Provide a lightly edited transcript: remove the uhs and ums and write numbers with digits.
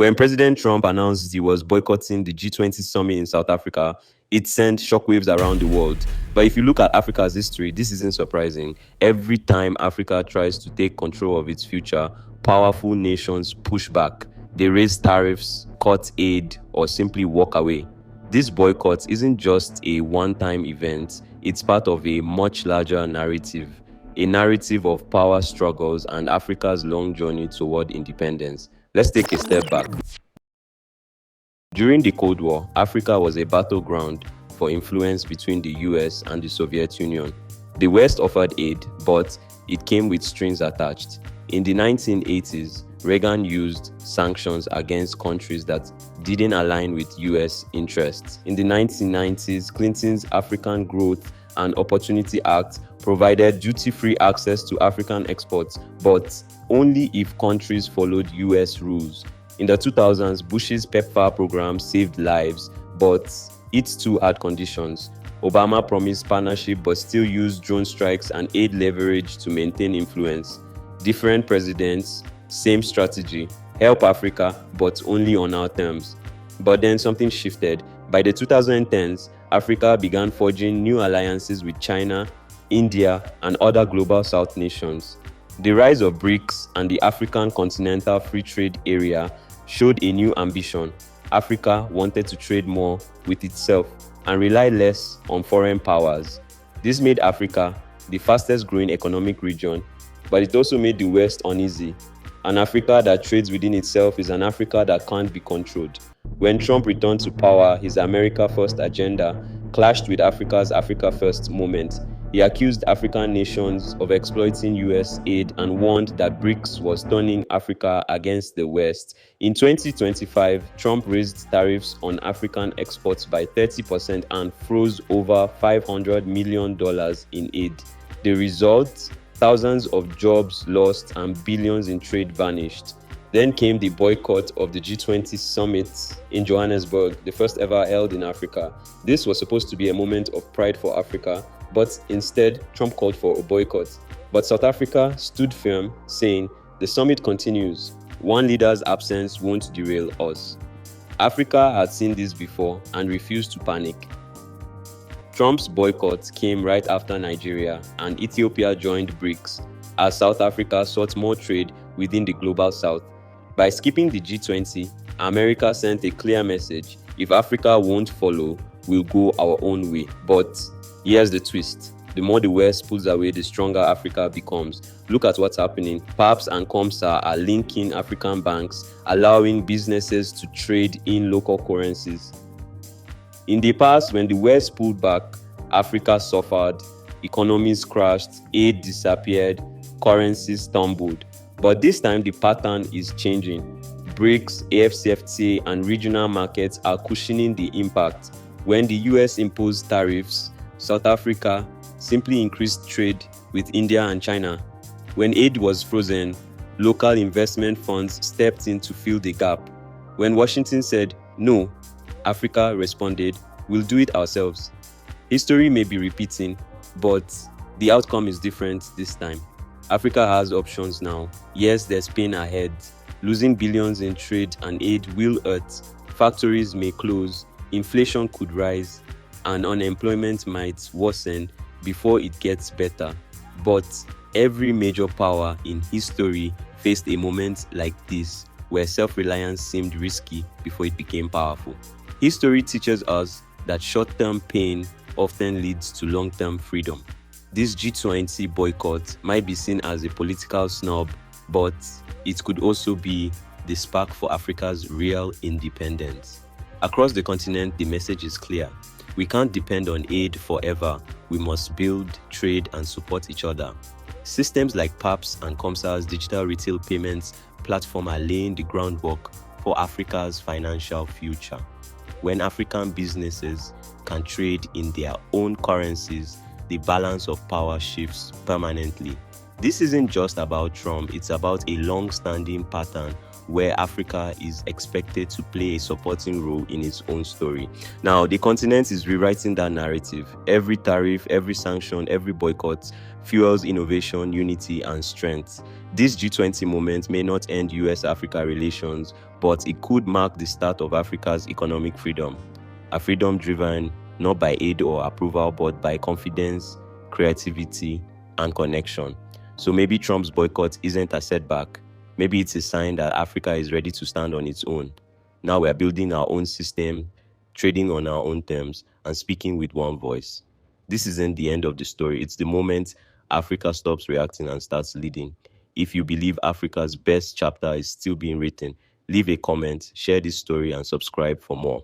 When President Trump announced he was boycotting the G20 Summit in South Africa, it sent shockwaves around the world. But if you look at Africa's history, this isn't surprising. Every time Africa tries to take control of its future, powerful nations push back. They raise tariffs, cut aid, or simply walk away. This boycott isn't just a one-time event, it's part of a much larger narrative. A narrative of power struggles and Africa's long journey toward independence. Let's take a step back. During the Cold War, Africa was a battleground for influence between the US and the Soviet Union. The West offered aid, but it came with strings attached. In the 1980s, Reagan used sanctions against countries that didn't align with US interests. In the 1990s, Clinton's African Growth and Opportunity Act provided duty-free access to African exports, but only if countries followed US rules. In the 2000s, Bush's PEPFAR program saved lives, but it too had conditions. Obama promised partnership but still used drone strikes and aid leverage to maintain influence. Different presidents, same strategy, help Africa, but only on our terms. But then something shifted. By the 2010s, Africa began forging new alliances with China, India, and other global South nations. The rise of BRICS and the African Continental Free Trade Area showed a new ambition. Africa wanted to trade more with itself and rely less on foreign powers. This made Africa the fastest growing economic region, but it also made the West uneasy. An Africa that trades within itself is an Africa that can't be controlled. When Trump returned to power, his America First agenda clashed with Africa's Africa First moment. He accused African nations of exploiting US aid and warned that BRICS was turning Africa against the West. In 2025, Trump raised tariffs on African exports by 30% and froze over $500 million in aid. The result? Thousands of jobs lost and billions in trade vanished. Then came the boycott of the G20 Summit in Johannesburg, the first ever held in Africa. This was supposed to be a moment of pride for Africa, but instead, Trump called for a boycott. But South Africa stood firm, saying, "The summit continues. One leader's absence won't derail us." Africa had seen this before and refused to panic. Trump's boycott came right after Nigeria and Ethiopia joined BRICS, as South Africa sought more trade within the global South. By skipping the G20, America sent a clear message: if Africa won't follow, we'll go our own way. But here's the twist: the more the West pulls away, the stronger Africa becomes. Look at what's happening. PAPSS and COMESA are linking African banks, allowing businesses to trade in local currencies. In the past, when the West pulled back, Africa suffered, economies crashed, aid disappeared, currencies tumbled. But this time, the pattern is changing. BRICS, AfCFTA, and regional markets are cushioning the impact. When the US imposed tariffs, South Africa simply increased trade with India and China. When aid was frozen, local investment funds stepped in to fill the gap. When Washington said, "No," Africa responded, "We'll do it ourselves." History may be repeating, but the outcome is different this time. Africa has options now. Yes, there's pain ahead. Losing billions in trade and aid will hurt. Factories may close, inflation could rise, and unemployment might worsen before it gets better. But every major power in history faced a moment like this, where self-reliance seemed risky before it became powerful. History teaches us that short-term pain often leads to long-term freedom. This G20 boycott might be seen as a political snub, but it could also be the spark for Africa's real independence. Across the continent, the message is clear. We can't depend on aid forever. We must build, trade, and support each other. Systems like PAPSS and COMESA's digital retail payments platform are laying the groundwork for Africa's financial future. When African businesses can trade in their own currencies, the balance of power shifts permanently. This isn't just about Trump, it's about a long-standing pattern where Africa is expected to play a supporting role in its own story. Now, the continent is rewriting that narrative. Every tariff, every sanction, every boycott fuels innovation, unity, and strength. This G20 moment may not end US-Africa relations, but it could mark the start of Africa's economic freedom. A freedom driven not by aid or approval, but by confidence, creativity, and connection. So maybe Trump's boycott isn't a setback. Maybe it's a sign that Africa is ready to stand on its own. Now we're building our own system, trading on our own terms, and speaking with one voice. This isn't the end of the story. It's the moment Africa stops reacting and starts leading. If you believe Africa's best chapter is still being written, leave a comment, share this story, and subscribe for more.